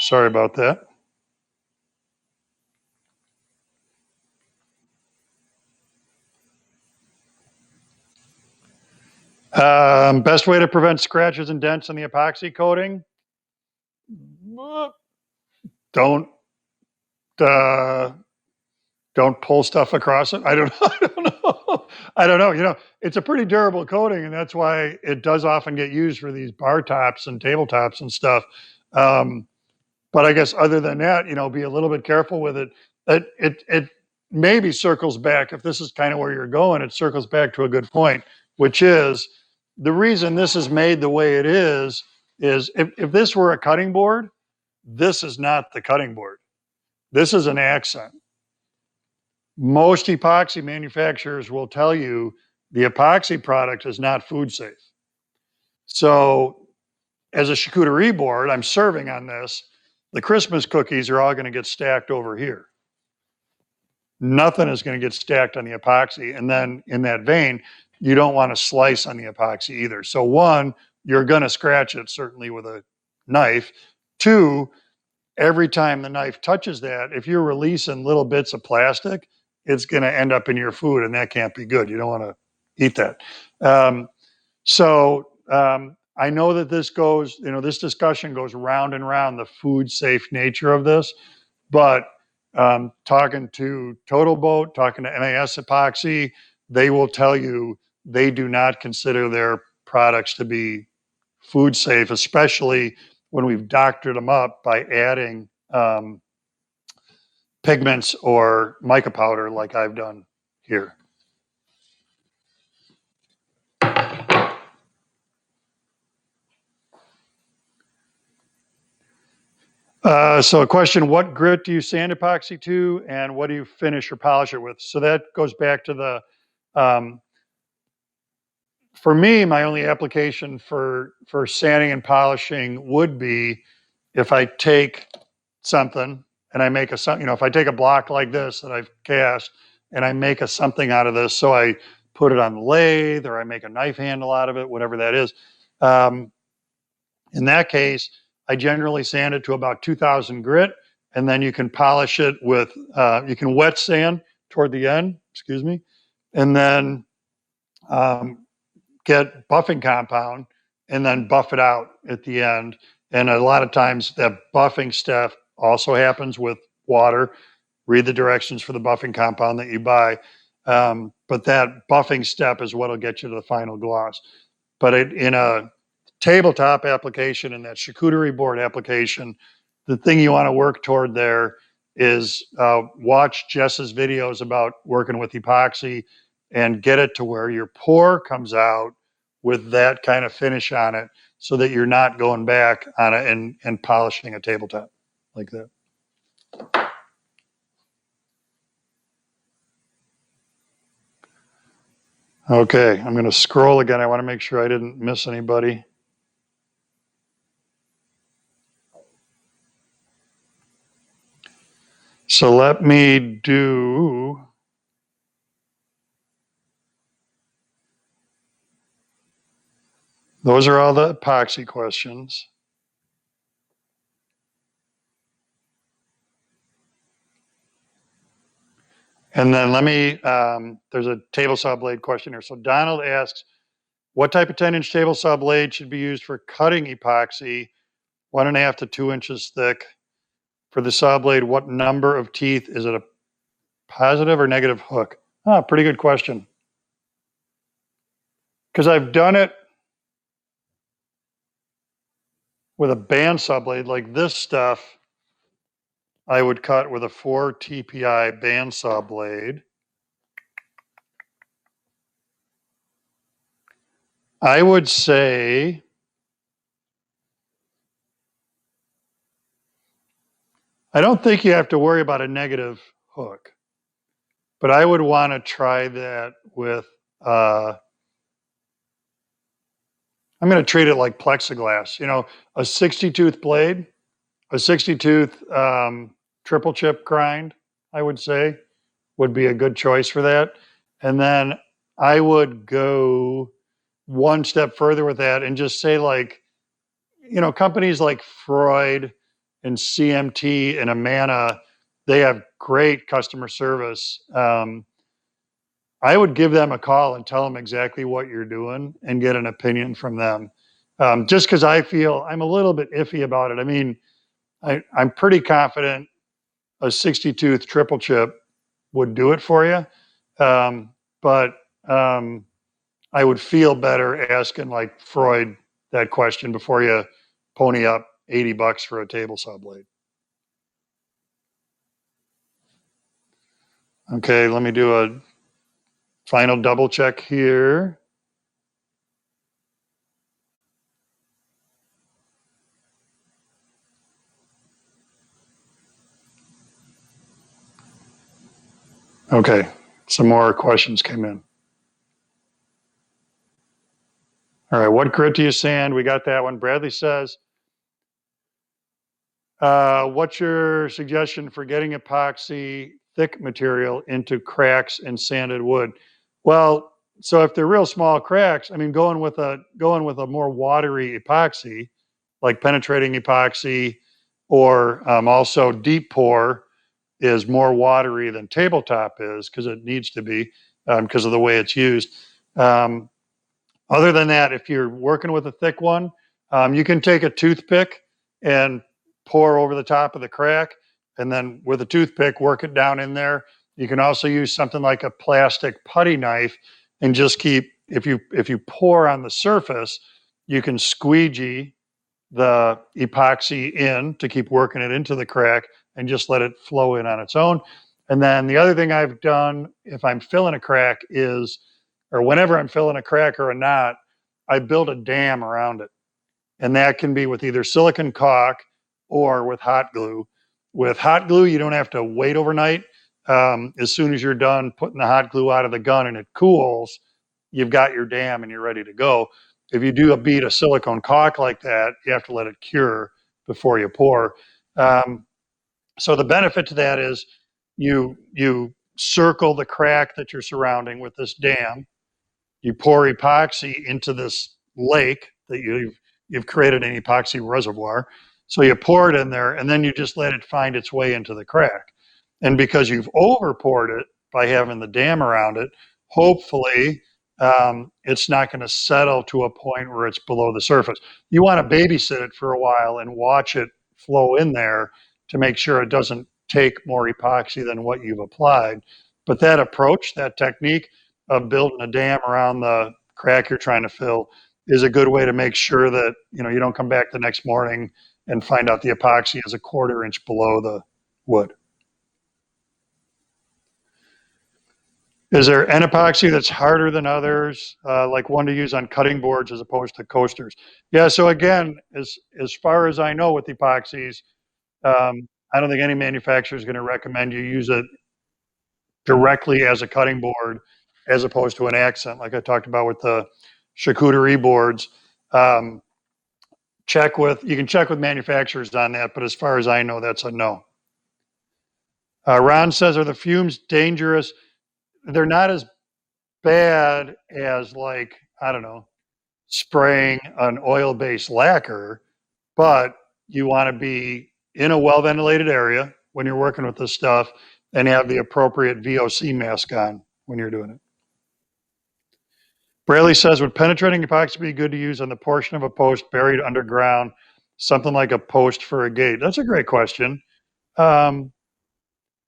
Sorry about that. Best way to prevent scratches and dents in the epoxy coating? Don't pull stuff across it. I don't know. I don't know. It's a pretty durable coating, and that's why it does often get used for these bar tops and tabletops and stuff. But I guess other than that, be a little bit careful with it. It maybe circles back, if this is kind of where you're going, it circles back to a good point, which is the reason this is made the way it is if this were a cutting board, this is not the cutting board. This is an accent. Most epoxy manufacturers will tell you the epoxy product is not food safe. So as a charcuterie board, I'm serving on this. The Christmas cookies are all going to get stacked over here. Nothing is going to get stacked on the epoxy. And then in that vein, you don't want to slice on the epoxy either. So one, you're going to scratch it certainly with a knife. Two, every time the knife touches that, if you're releasing little bits of plastic, it's going to end up in your food, and that can't be good. You don't want to eat that. I know that this goes, this discussion goes round and round, the food safe nature of this, but talking to Total Boat, talking to MAS Epoxy, they will tell you they do not consider their products to be food safe, especially when we've doctored them up by adding pigments or mica powder like I've done here. So a question, what grit do you sand epoxy to and what do you finish or polish it with? So that goes back to the, for me, my only application for sanding and polishing would be if I take something and I make if I take a block like this that I've cast and I make something out of this, so I put it on the lathe or I make a knife handle out of it, whatever that is. In that case, I generally sand it to about 2000 grit, and then you can polish it with, you can wet sand toward the end, excuse me, and then get buffing compound and then buff it out at the end. And a lot of times that buffing stuff also happens with water. Read the directions for the buffing compound that you buy. But that buffing step is what will get you to the final gloss. But in a tabletop application, in that charcuterie board application, the thing you want to work toward there is watch Jess's videos about working with epoxy and get it to where your pour comes out with that kind of finish on it so that you're not going back on it and polishing a tabletop like that. Okay, I'm going to scroll again. I want to make sure I didn't miss anybody. So let me do, those are all the epoxy questions. And then let me, there's a table saw blade question here. So Donald asks, what type of 10-inch table saw blade should be used for cutting epoxy, 1.5 to 2 inches thick? For the saw blade, what number of teeth? Is it a positive or negative hook? Ah, pretty good question. Because I've done it with a bandsaw blade like this stuff. I would cut with a 4 TPI bandsaw blade. I would say I don't think you have to worry about a negative hook, but I would want to try that with, I'm going to treat it like plexiglass, a 60-tooth blade, a 60-tooth triple chip grind, I would say, would be a good choice for that. And then I would go one step further with that and just say, like, companies like Freud and CMT and Amana, they have great customer service. I would give them a call and tell them exactly what you're doing and get an opinion from them. Just because I feel I'm a little bit iffy about it. I mean, I'm pretty confident a 60-tooth triple chip would do it for you. But I would feel better asking like Freud that question before you pony up $80 for a table saw blade. Okay, let me do a final double check here. Okay, some more questions came in. All right, what grit do you sand? We got that one. Bradley says, what's your suggestion for getting epoxy thick material into cracks in sanded wood? Well, so if they're real small cracks, I mean, going with a more watery epoxy, like penetrating epoxy, or also deep pour is more watery than tabletop is because it needs to be because of the way it's used. Um, Other than that, if you're working with a thick one, you can take a toothpick and pour over the top of the crack, and then with a toothpick, work it down in there. You can also use something like a plastic putty knife and just keep, if you pour on the surface, you can squeegee the epoxy in to keep working it into the crack and just let it flow in on its own. And then the other thing I've done if I'm filling a crack is, or whenever I'm filling a crack or a knot, I build a dam around it. And that can be with either silicone caulk or with hot glue. With hot glue, you don't have to wait overnight. As soon as you're done putting the hot glue out of the gun and it cools, you've got your dam and you're ready to go. If you do a bead of silicone caulk like that, you have to let it cure before you pour. Um, so the benefit to that is you circle the crack that you're surrounding with this dam. You pour epoxy into this lake that you've created an epoxy reservoir. So you pour it in there, and then you just let it find its way into the crack. And because you've over poured it by having the dam around it, hopefully it's not going to settle to a point where it's below the surface. You want to babysit it for a while and watch it flow in there to make sure it doesn't take more epoxy than what you've applied. But that approach, that technique of building a dam around the crack you're trying to fill is a good way to make sure that you don't come back the next morning and find out the epoxy is a quarter inch below the wood. Is there an epoxy that's harder than others, like one to use on cutting boards as opposed to coasters? Yeah, so again, as far as I know with epoxies, I don't think any manufacturer is going to recommend you use it directly as a cutting board as opposed to an accent, like I talked about with the charcuterie boards. Um, you can check with manufacturers on that, but as far as I know, that's a no. Ron says, are the fumes dangerous? They're not as bad as, like, I don't know, spraying an oil-based lacquer, but you want to be in a well-ventilated area when you're working with this stuff and have the appropriate VOC mask on when you're doing it. Braley says, would penetrating epoxy be good to use on the portion of a post buried underground, something like a post for a gate? That's a great question. Um,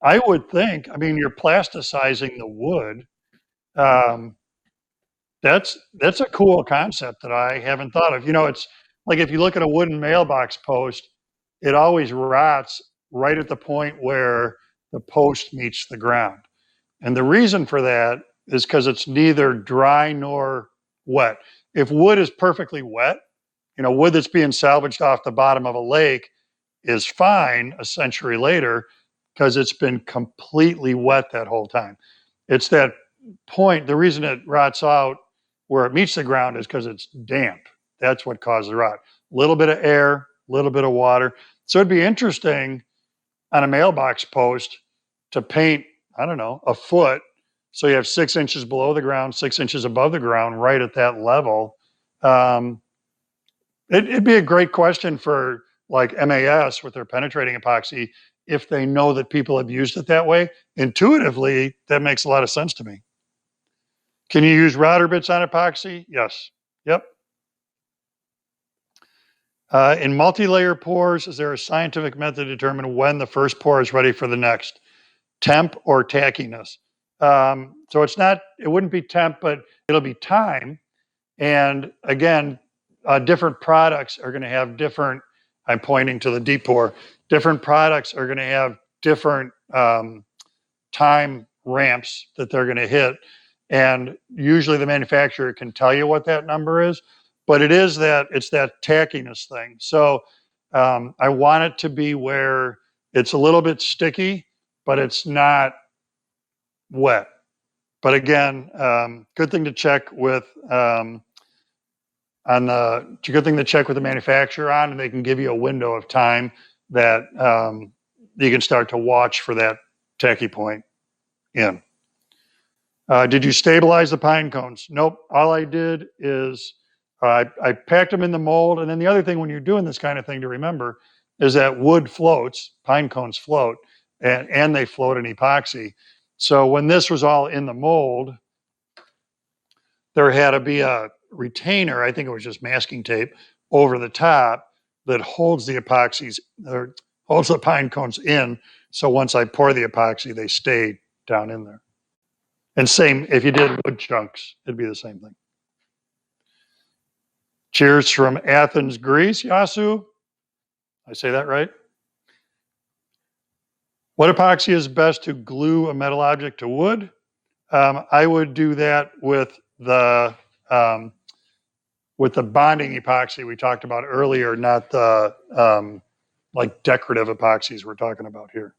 I would think, I mean, you're plasticizing the wood. Um, that's a cool concept that I haven't thought of. It's like if you look at a wooden mailbox post, it always rots right at the point where the post meets the ground. And the reason for that is because it's neither dry nor wet. If wood is perfectly wet, wood that's being salvaged off the bottom of a lake is fine a century later because it's been completely wet that whole time. It's that point, the reason it rots out where it meets the ground is because it's damp. That's what causes the rot. A little bit of air, a little bit of water. So it'd be interesting on a mailbox post to paint, I don't know, a foot. So you have 6 inches below the ground, 6 inches above the ground, right at that level. It'd be a great question for like MAS with their penetrating epoxy if they know that people have used it that way. Intuitively, that makes a lot of sense to me. Can you use router bits on epoxy? Yes. Yep. In multi-layer pours, is there a scientific method to determine when the first pour is ready for the next? Temp or tackiness? So it wouldn't be temp, but it'll be time. And again, different products are going to have different, I'm pointing to the deep pour, different products are going to have different time ramps that they're going to hit. And usually the manufacturer can tell you what that number is, but it's that tackiness thing. So I want it to be where it's a little bit sticky, but it's not wet. But again, good thing to check with good thing to check with the manufacturer on, and they can give you a window of time that you can start to watch for that tacky point in. Did you stabilize the pine cones? Nope. All I did is I packed them in the mold. And then the other thing when you're doing this kind of thing to remember is that wood floats, pine cones float, and they float in epoxy. So when this was all in the mold, there had to be a retainer, I think it was just masking tape, over the top that holds the epoxies, or holds the pine cones in. So once I pour the epoxy, they stay down in there. And same, if you did wood chunks, it'd be the same thing. Cheers from Athens, Greece. Yasu, I say that right? What epoxy is best to glue a metal object to wood? I would do that with the bonding epoxy we talked about earlier, not the like decorative epoxies we're talking about here.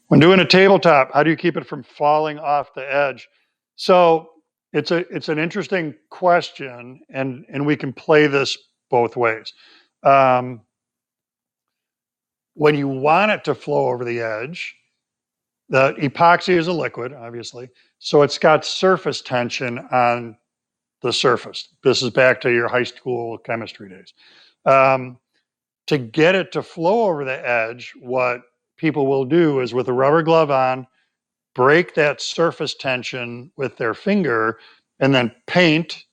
When doing a tabletop, how do you keep it from falling off the edge? So it's an interesting question, and we can play this both ways. When you want it to flow over the edge, the epoxy is a liquid, obviously, so it's got surface tension on the surface. This is back to your high school chemistry days. To get it to flow over the edge, what people will do is with a rubber glove on, break that surface tension with their finger, and then paint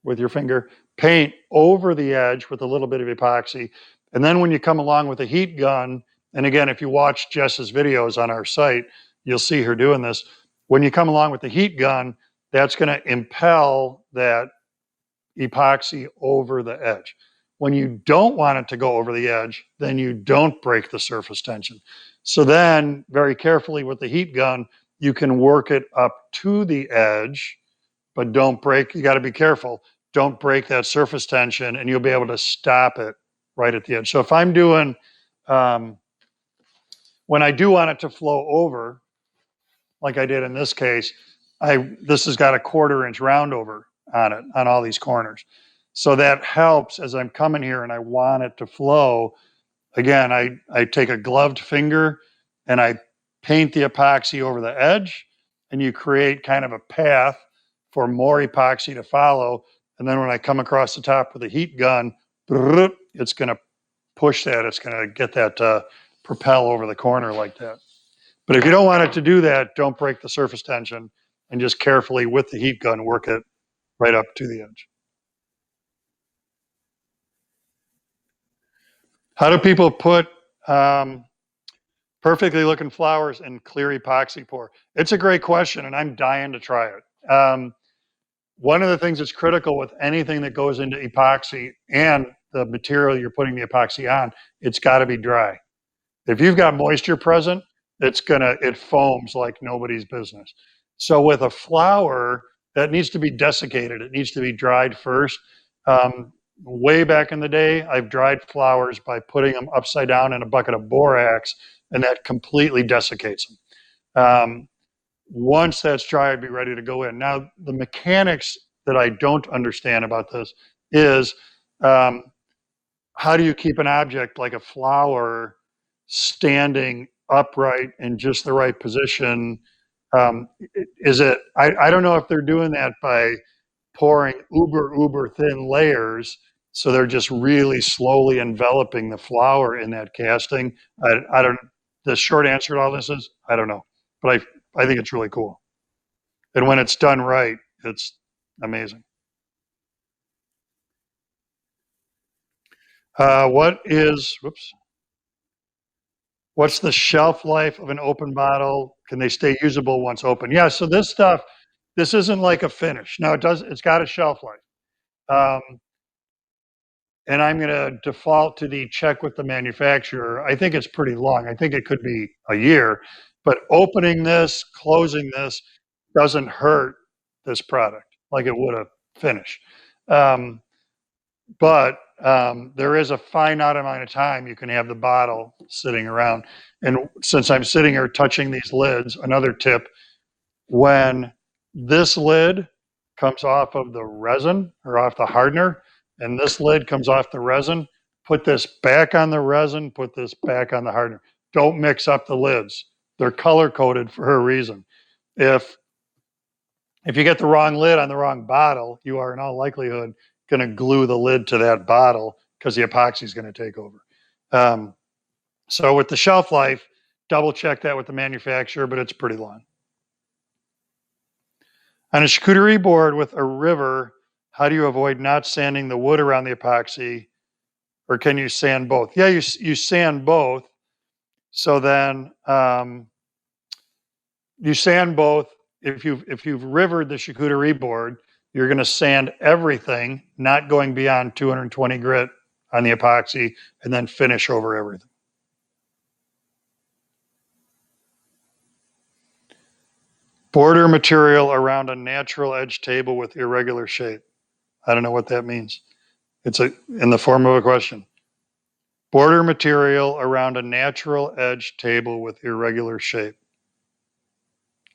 with your finger, paint over the edge with a little bit of epoxy. And then when you come along with a heat gun, and again, if you watch Jess's videos on our site, you'll see her doing this. When you come along with the heat gun, that's going to impel that epoxy over the edge. When you don't want it to go over the edge, then you don't break the surface tension. So then, very carefully with the heat gun, you can work it up to the edge, but don't break. You got to be careful. Don't break that surface tension, and you'll be able to stop it right at the edge. So if I'm doing, when I do want it to flow over, like I did in this case, this has got a 1/4 inch round over on it, on all these corners. So that helps as I'm coming here and I want it to flow. Again, I take a gloved finger and I paint the epoxy over the edge, and you create kind of a path for more epoxy to follow. And then when I come across the top with a heat gun, it's going to push that. It's going to get that to propel over the corner like that. But if you don't want it to do that, don't break the surface tension and just carefully with the heat gun work it right up to the edge. How do people put perfectly looking flowers in clear epoxy pour? It's a great question, and I'm dying to try it. One of the things that's critical with anything that goes into epoxy and the material you're putting the epoxy on, it's got to be dry. If you've got moisture present, it foams like nobody's business. So with a flower, that needs to be desiccated. It needs to be dried first. Way back in the day, I've dried flowers by putting them upside down in a bucket of borax, and that completely desiccates them. Once that's dry, I'd be ready to go in. Now, the mechanics that I don't understand about this is how do you keep an object like a flower standing upright in just the right position? I don't know if they're doing that by pouring uber thin layers, so they're just really slowly enveloping the flower in that casting. I don't. The short answer to all this is I don't know, but I think it's really cool, and when it's done right, it's amazing. What's the shelf life of an open bottle? Can they stay usable once open? Yeah. So this stuff, this isn't like a finish. No, it's got a shelf life. And I'm going to default to the check with the manufacturer. I think it's pretty long. I think it could be a year, but opening this, closing this doesn't hurt this product like it would a finish. But there is a finite amount of time you can have the bottle sitting around. And since I'm sitting here touching these lids, another tip, when this lid comes off of the resin or off the hardener, and this lid comes off the resin, put this back on the resin, put this back on the hardener. Don't mix up the lids. They're color coded for a reason. If you get the wrong lid on the wrong bottle, you are in all likelihood going to glue the lid to that bottle because the epoxy is going to take over. So with the shelf life, double check that with the manufacturer, but it's pretty long. On a charcuterie board with a river, how do you avoid not sanding the wood around the epoxy? Or can you sand both? Yeah, you sand both. So then you sand both. If you've rivered the charcuterie board, you're going to sand everything, not going beyond 220 grit on the epoxy, and then finish over everything. Border material around a natural edge table with irregular shape. I don't know what that means. It's in the form of a question. Border material around a natural edge table with irregular shape.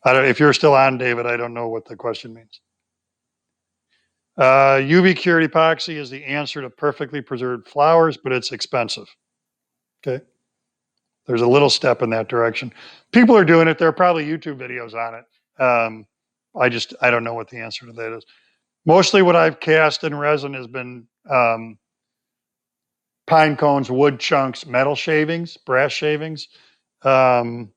If you're still on, David, I don't know what the question means. UV cured epoxy is the answer to perfectly preserved flowers, but it's expensive. Okay. There's a little step in that direction. People are doing it. There are probably YouTube videos on it. I don't know what the answer to that is. Mostly what I've cast in resin has been pine cones, wood chunks, metal shavings, brass shavings. If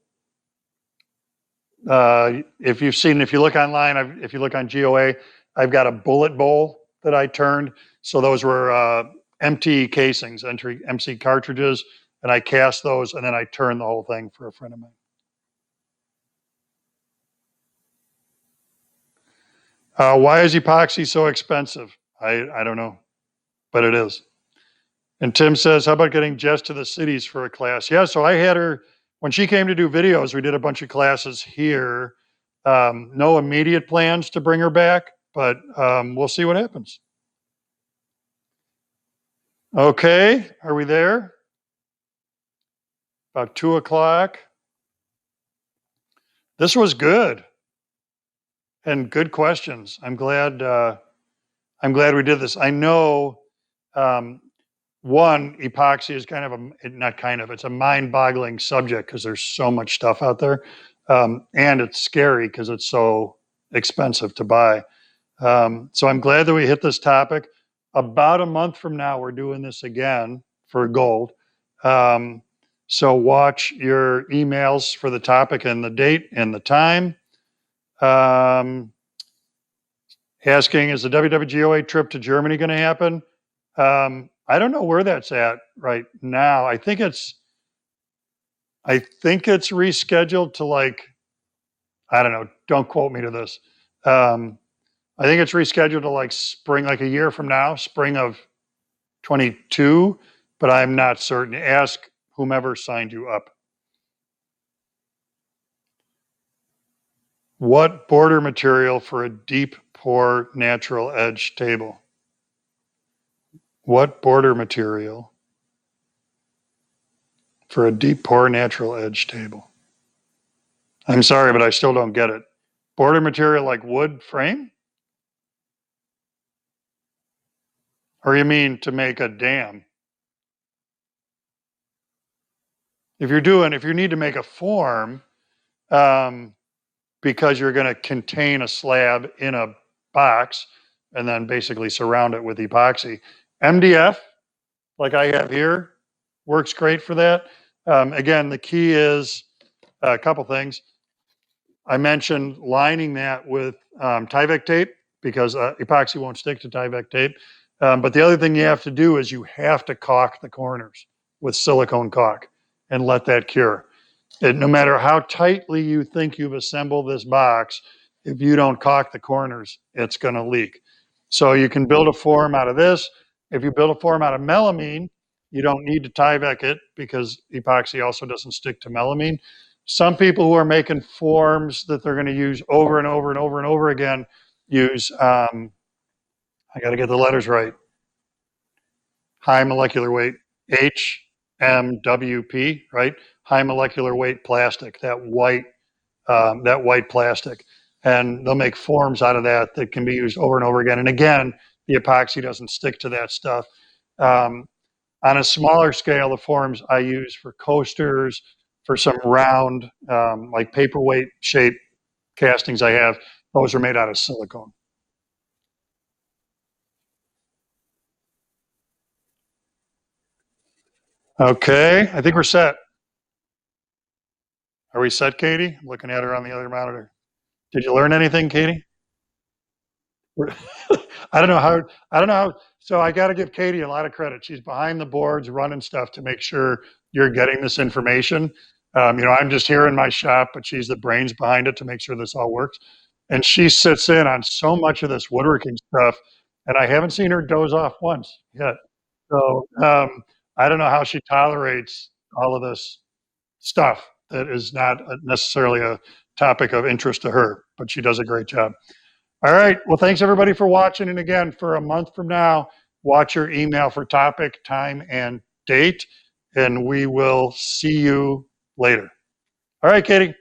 you look online, if you look on GOA, I've got a bullet bowl that I turned. So those were empty casings, empty cartridges, and I cast those, and then I turned the whole thing for a friend of mine. Why is epoxy so expensive? I don't know, but it is. And Tim says, how about getting Jess to the cities for a class? Yeah, so I had her, when she came to do videos, we did a bunch of classes here. No immediate plans to bring her back, but we'll see what happens. Okay, are we there? About 2 o'clock. This was good and good questions. I'm glad we did this. I know one, epoxy is it's a mind-boggling subject because there's so much stuff out there. And it's scary because it's so expensive to buy. So I'm glad that we hit this topic. About a month from now, we're doing this again for gold. So watch your emails for the topic and the date and the time. Asking, is the WWGOA trip to Germany going to happen? I don't know where that's at right now. I think it's rescheduled to I don't know. Don't quote me to this. I think it's rescheduled to spring, like a year from now, spring of 22, but I'm not certain. Ask whomever signed you up. What border material for a deep pour natural edge table? What border material for a deep pour natural edge table? I'm sorry, but I still don't get it. Border material like wood frame? Or you mean to make a dam? If you need to make a form, because you're going to contain a slab in a box and then basically surround it with epoxy, MDF, like I have here, works great for that. Again, the key is a couple things. I mentioned lining that with Tyvek tape because epoxy won't stick to Tyvek tape. But the other thing you have to do is you have to caulk the corners with silicone caulk and let that cure. No matter how tightly you think you've assembled this box, if you don't caulk the corners, it's going to leak. So you can build a form out of this. If you build a form out of melamine, you don't need to Tyvek it because epoxy also doesn't stick to melamine. Some people who are making forms that they're going to use over and over and over and over again use, I got to get the letters right, high molecular weight, HMWP, right? High molecular weight plastic, that white plastic. And they'll make forms out of that that can be used over and over again. And again, the epoxy doesn't stick to that stuff. On a smaller scale, the forms I use for coasters, for some round, like paperweight shaped castings I have, those are made out of silicone. Okay, I think we're set. Are we set, Katie? I'm looking at her on the other monitor. Did you learn anything, Katie? I don't know how, I don't know how, so I got to give Katie a lot of credit. She's behind the boards running stuff to make sure you're getting this information. I'm just here in my shop, but she's the brains behind it to make sure this all works. And she sits in on so much of this woodworking stuff, and I haven't seen her doze off once yet. So I don't know how she tolerates all of this stuff that is not necessarily a topic of interest to her, but she does a great job. All right. Well, thanks everybody for watching. And again, for a month from now, watch your email for topic, time, and date. And we will see you later. All right, Katie.